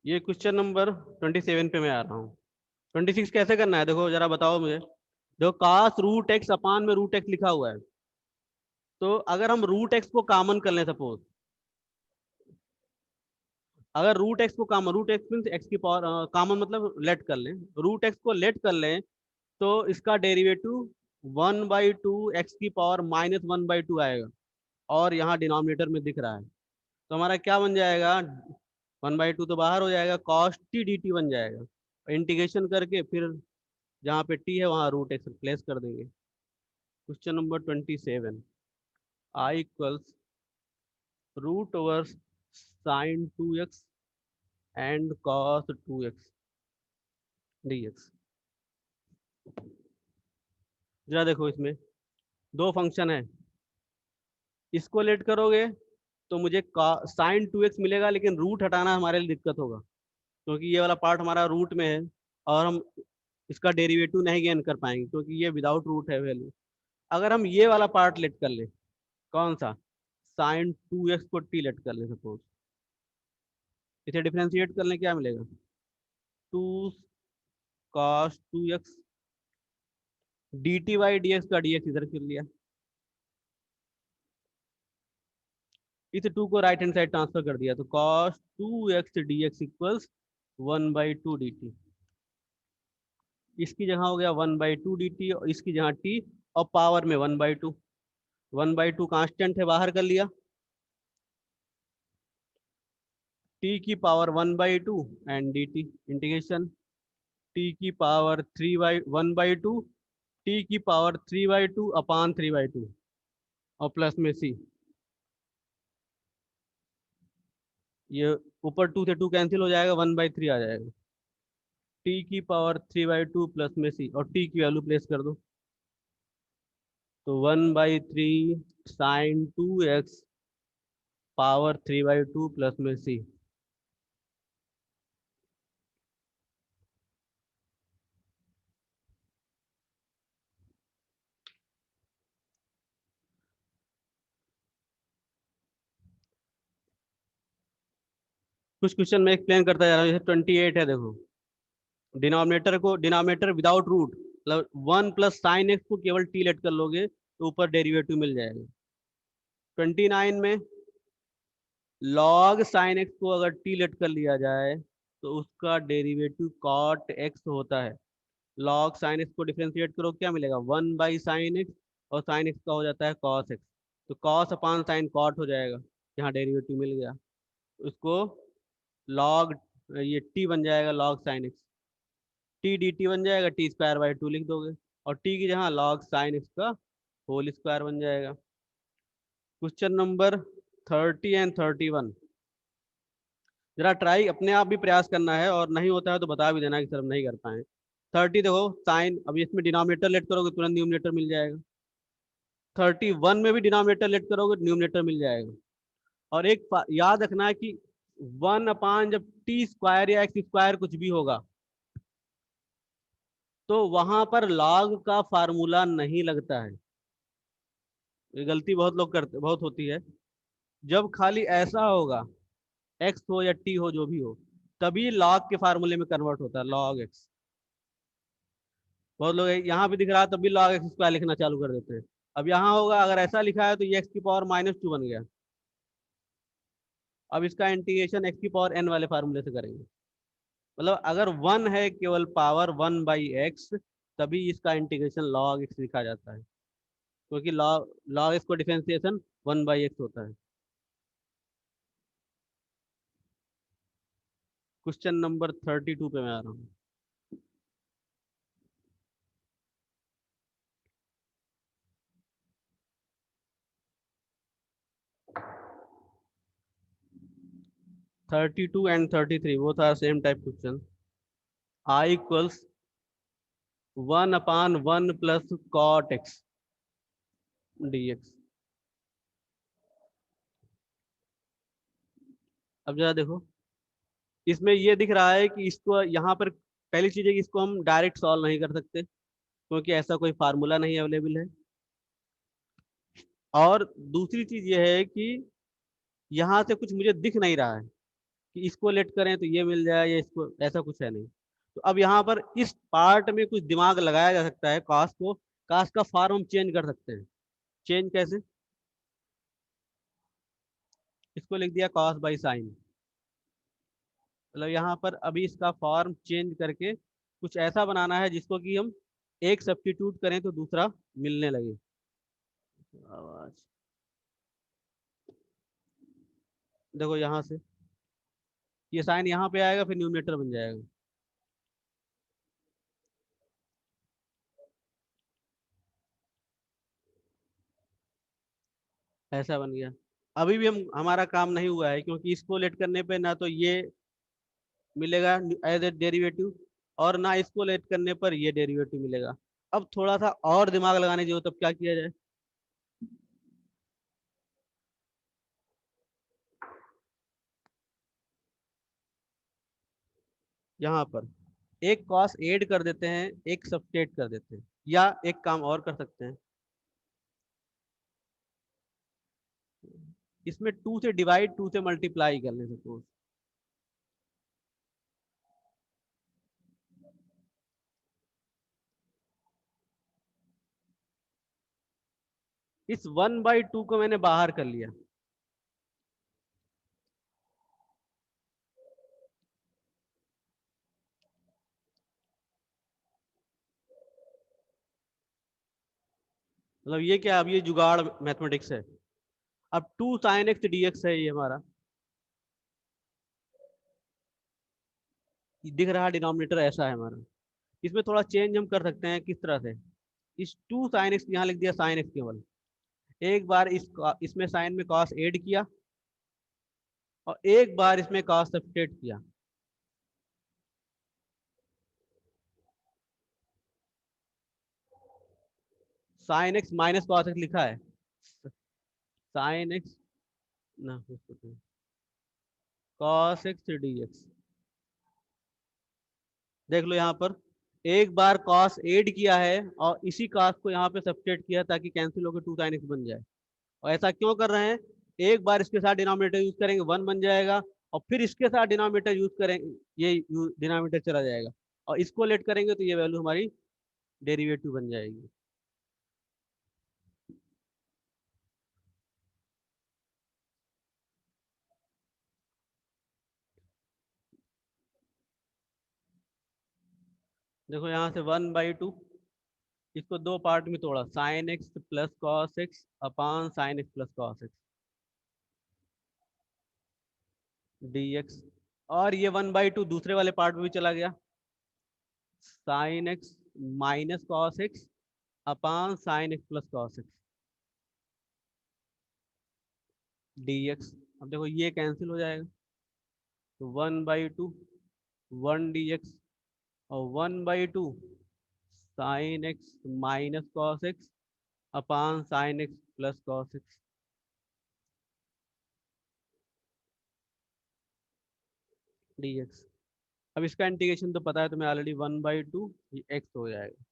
ये question number 27 पे मैं आ रहा हूँ। 26 कैसे करना है, देखो जरा बताओ मुझे। देखो cos रूट एक्स अपान में रूट एक्स लिखा हुआ है, तो अगर हम रूट एक्स को कॉमन कर लें, सपोज अगर रूट एक्स को common, root x mean x की पावर कॉमन मतलब लेट कर लें, रूट एक्स को लेट कर लें, तो इसका डेरिवेटिव 1/2 एक्स की पावर -1/2 आएगा, और यहाँ डिनोमिनेटर में दिख रहा है, तो हमारा क्या बन जाएगा, 1/2 तो बाहर हो जाएगा, कॉस टी डी टी बन जाएगा। इंटीग्रेशन करके फिर जहाँ पे टी है वहाँ रूट एक्स रिप्लेस कर देंगे। Question number 27, I equals root over sine 2x and cos 2x dx। जरा देखो, इसमें दो फंक्शन है, इसको लेट करोगे तो मुझे साइन 2x मिलेगा, लेकिन रूट हटाना हमारे लिए दिक्कत होगा, क्योंकि ये वाला पार्ट हमारा रूट में है, और हम इसका डेरिवेटिव नहीं गेन कर पाएंगे क्योंकि ये विदाउट रूट है वैल्यू। अगर हम ये वाला पार्ट लेट कर ले, कौन सा, साइन 2x को टी लेट कर ले सपोज, इसे डिफ्रेंशिएट कर ले, क्या मिलेगा, 2 cos 2x D T by D x का dx इधर कर लिया, इस 2 को राइट हैंड साइड ट्रांसफर कर दिया, तो cos 2x dx equals 1/2 dt। इसकी जगह हो गया 1/2 dt, और इसकी जगह t, और पावर में 1/2, 1/2 कांस्टेंट है, बाहर कर लिया, t की power 1/2 and dt, integration t की पावर 1/2, t की पावर 3/2 अपान 3/2, और प्लस में c, ये ऊपर 2 से 2 कैंसिल हो जाएगा, 1/3 आ जाएगा, t की पावर 3/2 प्लस में c, और t की वैल्यू प्लेस कर दो, तो 1/3 साइन 2x पावर 3/2 प्लस में c। कुछ क्वेश्चन में एक्सप्लेन करता जा रहा हूँ, जैसे 28 है, देखो डिनोमिनेटर विदाउट रूट, मतलब 1 + sin x को केवल टी लेट कर लोगे तो ऊपर डेरिवेटिव मिल जाएगा। 29 में log sin x को अगर टी लेट कर लिया जाए तो उसका डेरिवेटिव cot x होता है। log sin x को डिफरेंशिएट करो, क्या मिलेगा, 1/sin x, और sin x का हो जाता है cos x, तो cos अपान साइन cot हो जाएगा, यहाँ डेरिवेटिव मिल गया, उसको log, ये t बन जाएगा log sin x, T D T बन जाएगा, t²/2 लिख दोगे, और t की जगह log sin x का होल स्क्वायर बन जाएगा। क्वेश्चन नंबर 30 एंड 31, जरा ट्राई अपने आप भी प्रयास करना है, और नहीं होता है तो बता भी देना कि सर हम नहीं कर पाए। 30 देखो, साइन, अब इसमें डिनोमिनेटर लेट करोगे तुरंत न्यूमिनेटर मिल जाएगा, 31 में भी डिनोमिनेटर लेट करोगे न्यूमिनेटर मिल जाएगा, और एक याद रखना है कि 1 जब t² या x² कुछ भी होगा, तो वहां पर log का फार्मूला नहीं लगता है, ये गलती बहुत लोग करते, बहुत होती है। जब खाली ऐसा होगा, x हो या t हो जो भी हो, तभी log के फार्मूले में कन्वर्ट होता है, log x। बहुत लोग यहाँ पे दिख रहा है तब भी log x² लिखना चालू कर देते हैं। अब यहाँ होगा, अगर ऐसा लिखा है तो ये x की पावर -2 बन गया, अब इसका इंटीग्रेशन x की पावर n वाले फार्मूले से करेंगे, मतलब अगर 1 है केवल पावर 1/x, तभी इसका इंटीग्रेशन log x लिखा जाता है, क्योंकि log x को डिफरेंशिएशन 1/x होता है। क्वेश्चन नंबर 32 पे मैं आ रहा हूँ। 32 एंड 33 वो था same type question. I equals 1/1 plus cot x dx। अब जरा देखो, इसमें ये दिख रहा है कि इसको यहाँ पर, पहली चीज है कि इसको हम डायरेक्ट सॉल्व नहीं कर सकते क्योंकि ऐसा कोई फार्मूला नहीं अवेलेबल है, और दूसरी चीज ये है कि यहाँ से कुछ मुझे दिख नहीं रहा है, कि इसको लेट करें तो ये मिल जाए, या इसको, ऐसा कुछ है नहीं। तो अब यहाँ पर इस पार्ट में कुछ दिमाग लगाया जा सकता है। कास्ट को, कास्ट का फॉर्म हम चेंज कर सकते हैं। चेंज कैसे? इसको लिख दिया कॉस बाई साइन। मतलब यहाँ पर अभी इसका फॉर्म चेंज करके कुछ ऐसा बनाना है जिसको कि हम एक सब्स्टिट्यूट करें तो दूसरा मिलने लगे। आवाज देखो यहाँ से ये साइन यहाँ पे आएगा, फिर न्यूमरेटर बन जाएगा। ऐसा बन गया। अभी भी हम हमारा काम नहीं हुआ है, क्योंकि इसको लेट करने पे ना तो ये मिलेगा एज ए डेरिवेटिव, और ना इसको लेट करने पर ये डेरिवेटिव मिलेगा। अब थोड़ा सा और दिमाग लगाने की जरूरत। तब क्या किया जाए? यहाँ पर एक कॉस ऐड कर देते हैं, एक सब्सट्रैक्ट कर देते हैं, या एक काम और कर सकते हैं, इसमें टू से डिवाइड, टू से मल्टीप्लाई कर लें सपोज। इस 1/2 को मैंने बाहर कर लिया। मतलब ये क्या, अब ये जुगाड़ मैथमेटिक्स है। अब 2 sin x dx है ये हमारा, दिख रहा डिनोमिनेटर ऐसा है हमारा। इसमें थोड़ा चेंज हम कर सकते हैं। किस तरह से? इस 2 sin x यहाँ लिख दिया sin x केवल। एक बार इसमें साइन में cos ऐड किया, और एक बार इसमें cos सब्सट्रैक्ट किया। sin x minus cos x लिखा है। sin x ना cos x dx। देख लो यहाँ पर एक बार cos ऐड किया है, और इसी cos को यहाँ पे सब्सट्रैक्ट किया ताकि कैंसिल होकर 2 sin x बन जाए। और ऐसा क्यों कर रहे हैं? एक बार इसके साथ डिनोमिनेटर यूज करेंगे 1 बन जाएगा, और फिर इसके साथ डिनोमिनेटर यूज करेंगे, ये डिनोमिनेटर चला जाएगा, और इसको लेट करेंगे तो ये वैल्यू हमारी डेरिवेटिव बन जाएगी। देखो यहाँ से 1/2, इसको दो पार्ट में तोड़ा, sign x plus cos x अपान sine x plus cos x D x. और ये 1/2 दूसरे वाले पार्ट में भी चला गया, sign x minus cos x अपान sine x plus cos x D x. अब देखो ये कैंसिल हो जाएगा, तो 1/2 1 dx, और 1/2 sign x minus cos x अपान sine x plus cos x D x. अब इसका इंटीग्रेशन तो पता है तुम्हें ऑलरेडी, 1/2 एक्स हो जाएगा,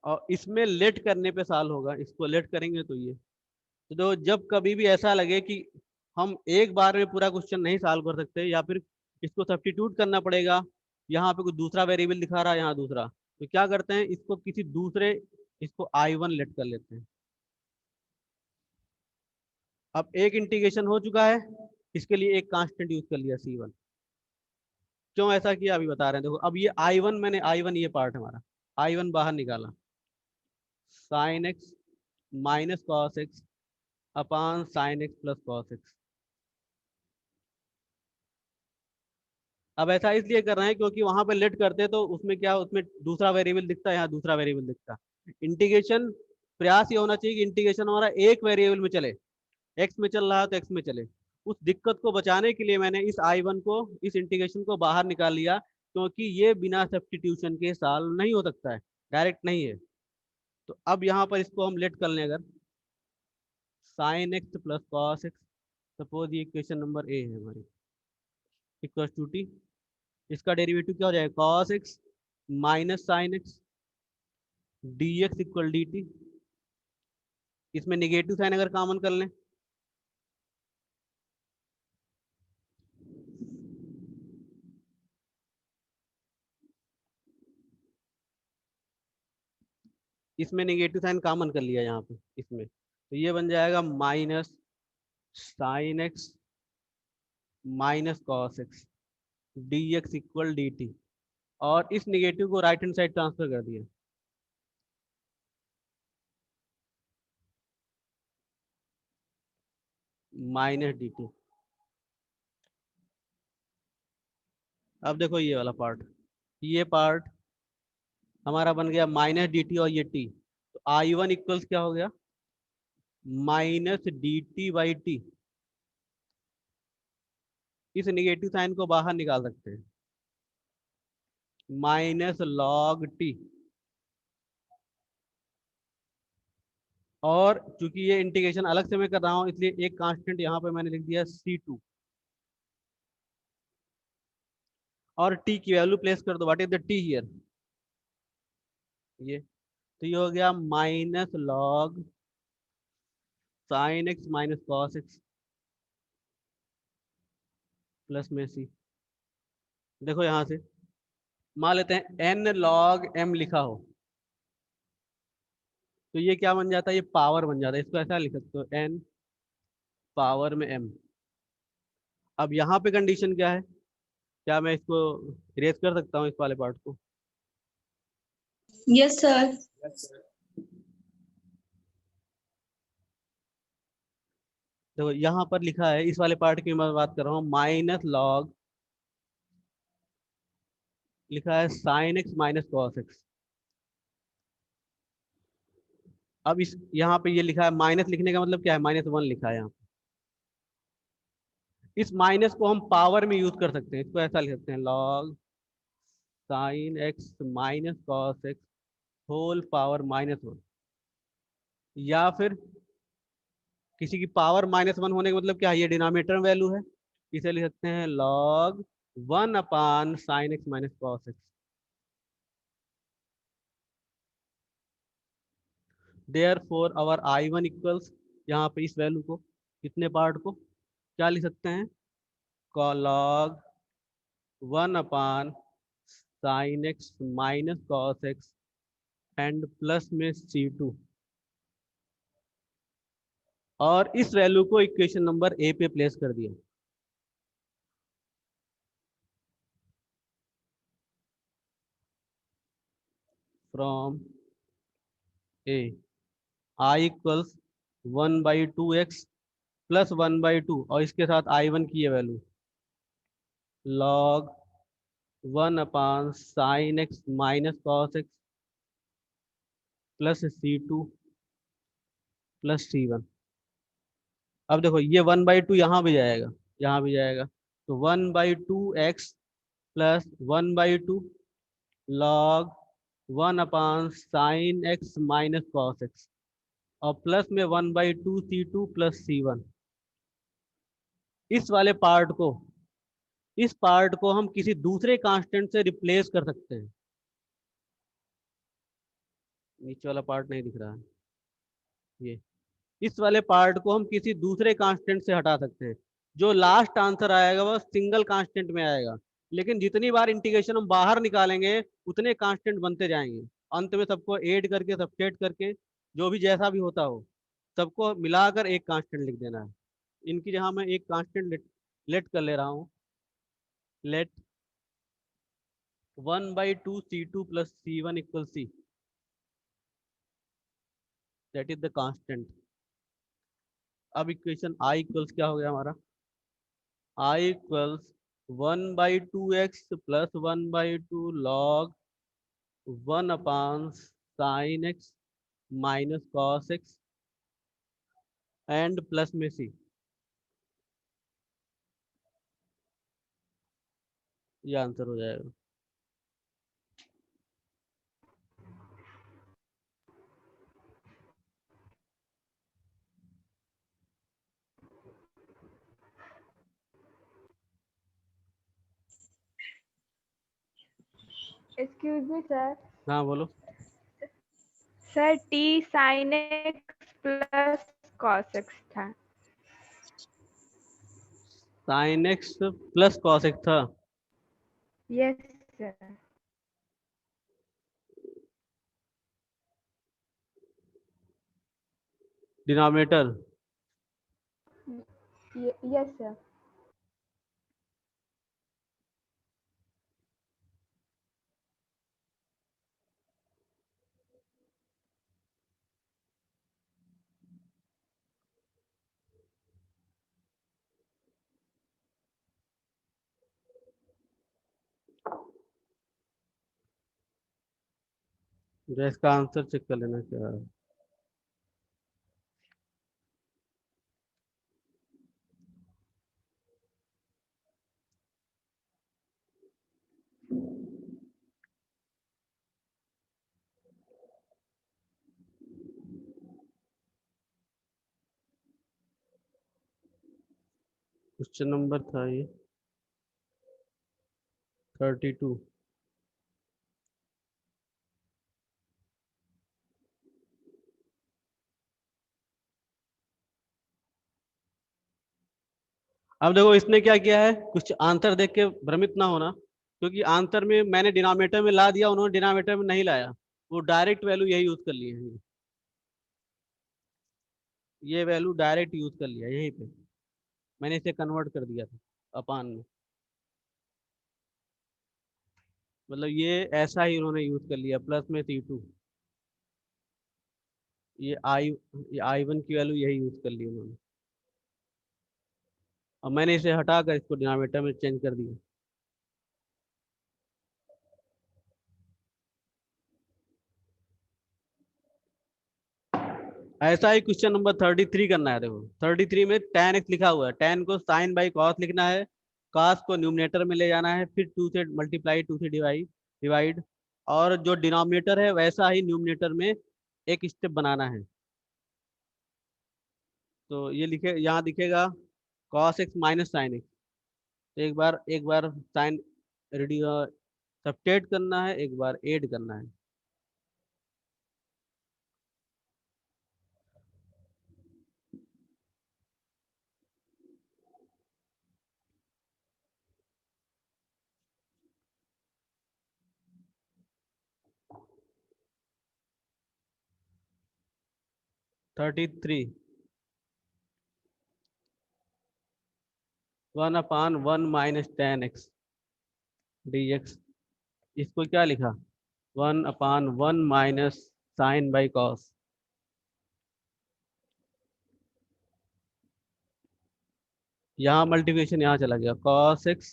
और इसमें लेट करने पे साल होगा। इसको लेट करेंगे तो ये, तो जब कभी भी ऐसा लगे कि हम एक बार में पूरा क्वेश्चन नहीं सॉल्व कर सकते, या फिर इसको सब्स्टिट्यूट करना पड़ेगा, यहाँ पे कोई दूसरा वेरिएबल दिखा रहा है, यहाँ दूसरा, तो क्या करते हैं, इसको किसी दूसरे, इसको I1 लेट कर लेते हैं। अब एक इंटीग्रेशन हो चुका है, इसके लिए एक कांस्टेंट यूज कर लिया C1। क्यों ऐसा किया अभी बता रहे हैं। देखो अब ये I1, मैंने I1 ये पार्ट हमारा I1 बाहर निकाला, sign x minus cos x अपान sine x plus cos x. अब ऐसा इसलिए कर रहे हैं क्योंकि वहां पे लेट करते तो उसमें क्या, उसमें दूसरा वेरिएबल दिखता है, यहाँ दूसरा वेरिएबल दिखता। इंटीग्रेशन, प्रयास ये होना चाहिए कि इंटीग्रेशन हमारा एक वेरिएबल में चले, एक्स में चल रहा है तो एक्स में चले। उस दिक्कत को बचाने के लिए मैंने इस I1 को, इस इंटीग्रेशन को बाहर निकाल लिया, क्योंकि ये बिना सब्सटीट्यूशन के सॉल्व नहीं हो सकता है, डायरेक्ट नहीं है। तो अब यहाँ पर इसको हम लेट कर लें, अगर sign x plus cos x, suppose ये इक्वेशन नंबर ए है हमारी, इक्वल टू टी, इसका डेरिवेटिव क्या हो जाएगा, cos x minus sine x D x equal D T. इसमें निगेटिव साइन अगर कॉमन कर लें, इसमें नेगेटिव साइन कॉमन कर लिया यहाँ पे इसमें, तो ये बन जाएगा minus sine x minus cos x D x equal D T, और इस निगेटिव को राइट हैंड साइड ट्रांसफर कर दिया। Minus D T. अब देखो ये वाला पार्ट, ये पार्ट हमारा बन गया माइनस डी टी और ये टी, तो आई वन इक्वल्स क्या हो गया, minus D T by T. इस निगेटिव साइन को बाहर निकाल सकते हैं, माइनस लॉग टी। और चूंकि ये इंटीग्रेशन अलग से मैं कर रहा हूं, इसलिए एक कांस्टेंट यहाँ पे मैंने लिख दिया C2, और t की वैल्यू प्लेस कर दो, what is the t here, ये तो ये हो गया minus log sine x minus cos x plus में सी। देखो यहां से मान लेते हैं n log m लिखा हो, तो ये क्या बन जाता है, ये पावर बन जाता है, इसको ऐसा लिख सकते हो n पावर में m। अब यहाँ पे कंडीशन क्या है, क्या मैं इसको इरेज कर सकता हूँ इस वाले पार्ट को? Yes sir. देखो यहाँ पर लिखा है, इस वाले पार्ट की मैं बात कर रहा हूँ, माइनस लॉग लिखा है sign x minus cos x. अब इस यहाँ पे ये लिखा है, माइनस लिखने का मतलब क्या है, -1 लिखा है यहाँ पे। इस माइनस को हम पावर में यूज कर सकते हैं, इसको ऐसा लिख सकते हैं log sine x minus cos x whole power -1, या फिर किसी की पावर -1 होने का मतलब क्या है, ये डिनोमिनेटर वैल्यू है, इसे लिख सकते हैं log 1 upon sine x minus cos x. Therefore our I one equals, यहाँ पे इस वैल्यू को, कितने पार्ट को क्या लिख सकते हैं, log 1 upon sine x minus cos x and plus में C2, और इस वैल्यू को इक्वेशन नंबर ए पे प्लेस कर दिया। From A I equals 1/2x plus 1/2, और इसके साथ I1 की ये value log 1 upon sine x minus cos x plus C2 plus C1। अब देखो ये 1/2 यहाँ भी जाएगा, यहाँ भी जाएगा, तो 1/2x plus 1/2 log 1 upon sine x minus cos x, और प्लस में 1/2 C2 प्लस C1। इस वाले पार्ट को, इस पार्ट को हम किसी दूसरे कांस्टेंट से रिप्लेस कर सकते हैं। नीचे वाला पार्ट नहीं दिख रहा है, ये इस वाले पार्ट को हम किसी दूसरे कांस्टेंट से हटा सकते हैं। जो लास्ट आंसर आएगा वह सिंगल कांस्टेंट में आएगा, लेकिन जितनी बार इंटीग्रेशन हम बाहर निकालेंगे उतने कांस्टेंट बनते जाएंगे, अंत में सबको ऐड करके सब्सट्रैक्ट करके जो भी जैसा भी होता हो सबको मिलाकर एक कांस्टेंट लिख देना है। इनकी जहां मैं एक कांस्टेंट लेट कर ले रहा हूँ, let 1/2 C2 plus C1 equal C, that is the constant. अब इक्वेशन आई इक्वल्स क्या हो गया हमारा, I equals 1/2x plus 1/2 log 1 upon sine x minus cos x and plus में सी। ये आंसर हो जाएगा। Excuse me sir. हाँ बोलो। Sir T sine x plus cos x था। Sine x plus cos x था, yes sir. Denominator Yes, sir. जो इसका आंसर चेक कर लेना क्या है। क्वेश्चन नंबर था ये 32। अब देखो इसने क्या किया है, कुछ आंसर देख के भ्रमित ना होना, क्योंकि आंसर में मैंने डिनोमिनेटर में ला दिया, उन्होंने डिनोमिनेटर में नहीं लाया, वो डायरेक्ट वैल्यू यही यूज कर लिए हैं, ये वैल्यू डायरेक्ट यूज कर लिया यहीं पे, मैंने इसे कन्वर्ट कर दिया था अपान में, मतलब ये ऐसा ही उन्होंने यूज कर लिया, प्लस में C2, ये I1 की वैल्यू यही यूज कर ली उन्होंने, और मैंने इसे हटाकर इसको डिनोमिनेटर में चेंज कर दिया। ऐसा ही क्वेश्चन नंबर 33 करना है। देखो 33 में tan x लिखा हुआ है, tan को sin बाई cos लिखना है, cos को न्यूमिनेटर में ले जाना है, फिर 2 से मल्टीप्लाई, 2 से डिवाइड, और जो डिनोमिनेटर है वैसा ही न्यूमिनेटर में एक स्टेप बनाना है। तो ये लिखे, यहाँ दिखेगा cos x minus sine x, एक बार साइन सब्ट्रैक्ट करना है, एक बार ऐड करना है। Thirty three 1/1 minus tan x dx, इसको क्या लिखा, 1/1 माइनस साइन बाई कॉस, यहाँ मल्टीप्लिकेशन यहाँ चला गया, cos x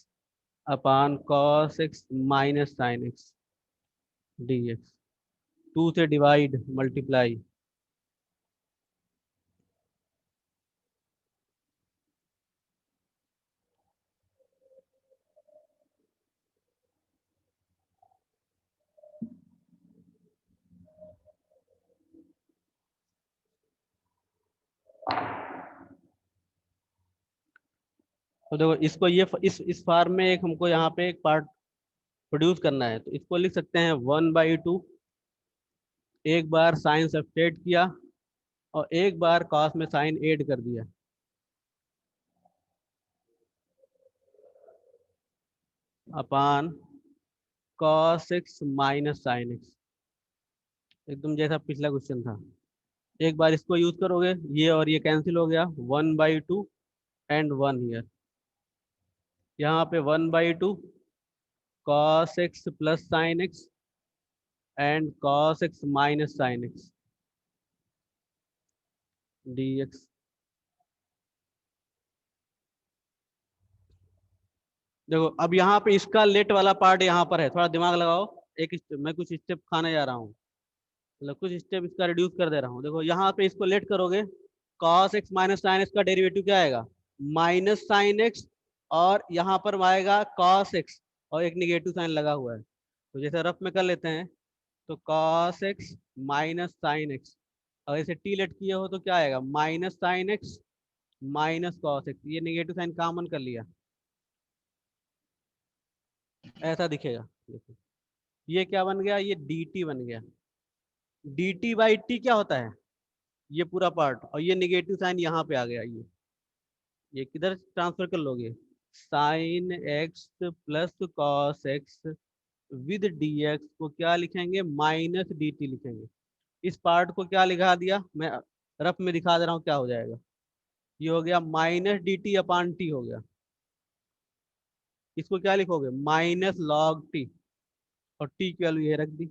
अपान cos x minus sine x dx, 2 से डिवाइड मल्टीप्लाई, तो देखो इसको ये इस फॉर्म में एक हमको यहाँ पे एक पार्ट प्रोड्यूस करना है, तो इसको लिख सकते हैं 1/2, एक बार साइन सब्ट्रैक्ट किया और एक बार कॉस में साइन ऐड कर दिया, अपान cos x minus sine x, एकदम जैसा पिछला क्वेश्चन था। एक बार इसको यूज करोगे, ये और ये कैंसिल हो गया, 1/2 एंड 1 हियर, यहाँ पे 1/2 cos x plus sine x and cos x minus sine x dx। देखो अब यहाँ पे इसका लेट वाला पार्ट यहाँ पर है, थोड़ा दिमाग लगाओ, मैं कुछ स्टेप खाने जा रहा हूँ, मतलब कुछ स्टेप इसका रिड्यूस कर दे रहा हूँ। देखो यहाँ पे इसको लेट करोगे, cos x minus sine x का डेरिवेटिव क्या आएगा, माइनस साइन एक्स, और यहाँ पर आएगा cos x, और एक निगेटिव साइन लगा हुआ है, तो जैसे रफ में कर लेते हैं, तो cos x minus sine x, अगर इसे टी लेट किए हो तो क्या आएगा, minus sine x minus cos x, ये निगेटिव साइन कॉमन कर लिया, ऐसा दिखेगा। देखो ये क्या बन गया, ये डी टी बन गया, डी टी बाई टी क्या होता है, ये पूरा पार्ट, और ये निगेटिव साइन यहाँ पे आ गया, ये किधर ट्रांसफर कर लोगे, sign x plus cos x with D x को क्या लिखेंगे, माइनस डी टी लिखेंगे। इस पार्ट को क्या लिखा दिया मैं, रफ में दिखा दे रहा हूँ क्या हो जाएगा। ये हो गया minus D T upon T हो गया। इसको क्या लिखोगे, माइनस लॉग टी, और टी की वैल्यू ये रख दी,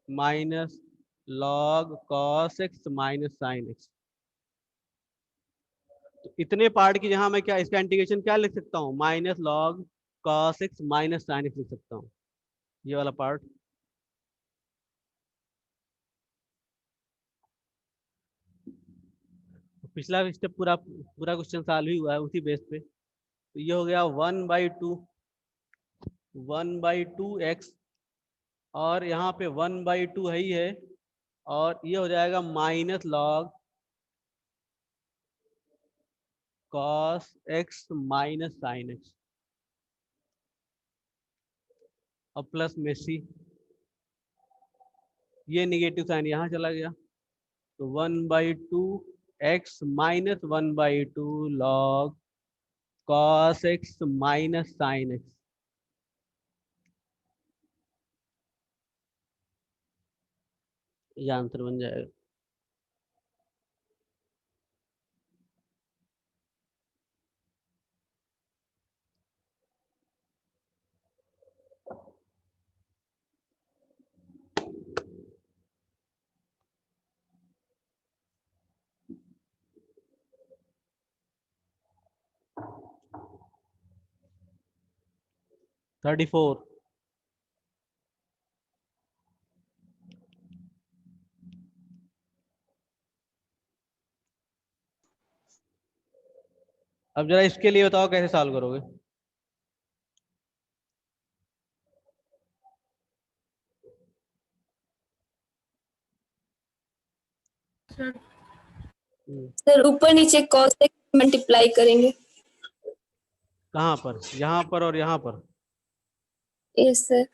minus log cos x minus sine x. तो इतने पार्ट की जहां मैं क्या इसका इंटीग्रेशन क्या लिख सकता हूँ, minus log cos x minus sine x लिख सकता हूँ, ये वाला पार्ट। पिछला स्टेप पूरा पूरा क्वेश्चन सॉल्व ही हुआ है उसी बेस पे। तो ये हो गया 1/2 और यहाँ पे 1/2 है ही है, और ये हो जाएगा minus log cos x minus sine x, और प्लस में सी, ये निगेटिव साइन यहाँ चला गया, तो 1/2 minus 1/2 log cos x minus sine x. ये आंसर बन जाएगा। Thirty four. अब जरा इसके लिए बताओ कैसे सॉल्व करोगे। सर ऊपर नीचे cos x मल्टीप्लाई करेंगे। कहाँ पर, यहाँ पर और यहाँ पर? Yes sir.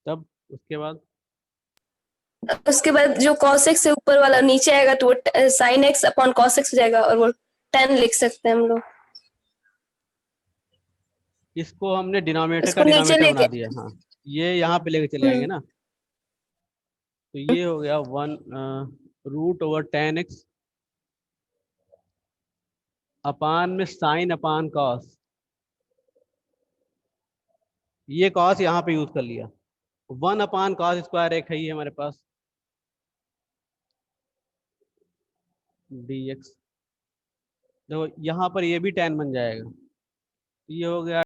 तब उसके बाद उसके बाद जो cos x से ऊपर वाला नीचे आएगा तो वो sin x upon cos x हो जाएगा, और वो 10 लिख सकते हैं हम लोग। इसको हमने डिनोमिनेटर का इसको नीचे डिनोमिनेटर बना लेके दिया। हाँ, ये यहाँ पे लेके चले आएंगे ना, तो ये हो गया 1√10x अपान में साइन अपान कॉस। ये कॉस यहाँ पे यूज कर लिया, 1/cos² एक है ही हमारे पास dx। देखो यहाँ पर ये भी 10 बन जाएगा, ये हो गया